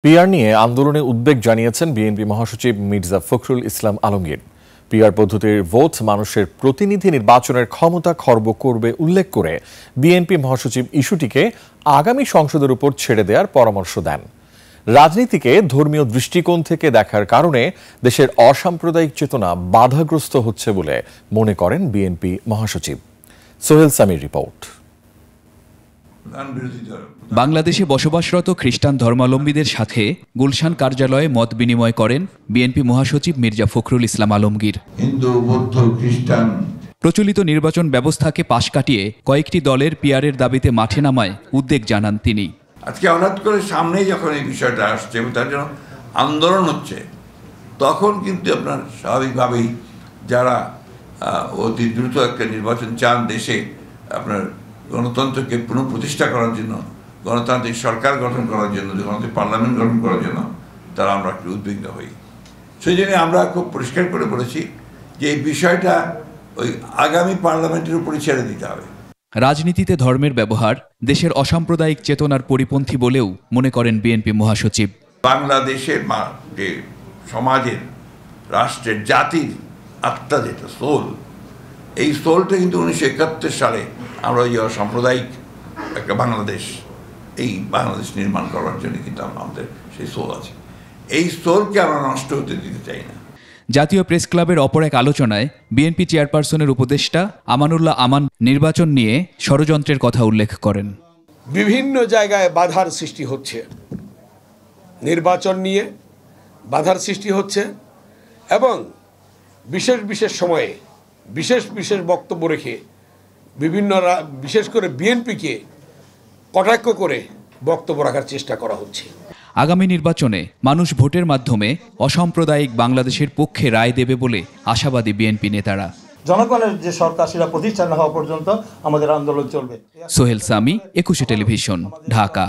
PR নিয়ে আন্দোলনে উদ্বেগ জানিয়েছেন বিএনপি মহাসচিব মির্জা ফখরুল ইসলাম আলমগীর। পিআর পদ্ধতির ভোট মানুষের প্রতিনিধি নির্বাচনের ক্ষমতা খর্ব করবে উল্লেখ করে বিএনপি মহাসচিব ইস্যুটিকে আগামী সংসদের উপর ছেড়ে দেওয়ার পরামর্শ দেন। রাজনীতিকে ধর্মীয় দৃষ্টিকোণ থেকে দেখার কারণে দেশের অসাম্প্রদায়িক চেতনা বাধাগ্রস্ত হচ্ছে বলে মনে করেন বিএনপি মহাসচিব। সোহেল সামির রিপোর্ট। বাংলাদেশে বসবাসরত খ্রিস্টান ধর্মাবলম্বীদের সাথে গুলশান কার্যালয়ে মত বিনিময় করেন বিএনপি মহাসচিব মির্জা ফখরুল ইসলাম আলমগীর। হিন্দু, বৌদ্ধ, খ্রিস্টান প্রচলিত নির্বাচন ব্যবস্থাকে পাশ কাটিয়ে কয়েকটি দলের পিআরের দাবিতে মাঠে নামায় উদ্বেগ জানান তিনি। আজকে হঠাৎ করে সামনে যখন এই বিষয়টা আসছে এবং তার জন্য আন্দোলন হচ্ছে, তখন কিন্তু আপনার স্বাভাবিকভাবেই যারা অতি দ্রুত একটা নির্বাচন চান, দেশে আপনার গণতন্ত্রকে পুনঃপ্রতিষ্ঠা করার জন্য, গণতান্ত্রিক সরকার গঠন করার জন্য, গণতান্ত্রিক পার্লামেন্ট গঠন করার জন্য তারা আমরা একটু উদ্বিগ্ন হই। সেই জন্য আমরা খুব পরিষ্কার করে বলেছি যে এই বিষয়টা ওই আগামী পার্লামেন্টের উপরে ছেড়ে দিতে হবে। রাজনীতিতে ধর্মের ব্যবহার দেশের অসাম্প্রদায়িক চেতনার পরিপন্থী বলেও মনে করেন বিএনপি মহাসচিব। বাংলাদেশের যে সমাজের, রাষ্ট্রের, জাতির আত্মা যেটা সোল, এই সোলটা কিন্তু 1971 সালে আমরা ওই অসাম্প্রদায়িক একটা বাংলাদেশ, এই বাংলাদেশ নির্মাণ করার জন্য কিন্তু আমাদের সেই সোল আছে। এই সোলকে আমরা নষ্ট হতে দিতে চাই না। জাতীয় প্রেস ক্লাবের অপর এক আলোচনায় বিএনপি চেয়ারপারসনের উপদেষ্টা আমানুল্লাহ আমান নির্বাচন নিয়ে ষড়যন্ত্রের কথা উল্লেখ করেন। বিভিন্ন জায়গায় বাধার সৃষ্টি হচ্ছে, নির্বাচন নিয়ে বাধার সৃষ্টি হচ্ছে এবং বিশেষ বিশেষ সময়ে বিশেষ বিশেষ বক্তব্য রেখে বিভিন্ন বিশেষ করে বিএনপিকে কটাক্ষ করে বক্তব্য রাখার চেষ্টা করা হচ্ছে। আগামী নির্বাচনে মানুষ ভোটের মাধ্যমে অসাম্প্রদায়িক বাংলাদেশের পক্ষে রায় দেবে বলে আশাবাদী বিএনপি নেতারা। জনগণের যে সরকার সেটা প্রতিষ্ঠা না হওয়া পর্যন্ত আমাদের আন্দোলন চলবে। সোহেল সামি, 21 টেলিভিশন, ঢাকা।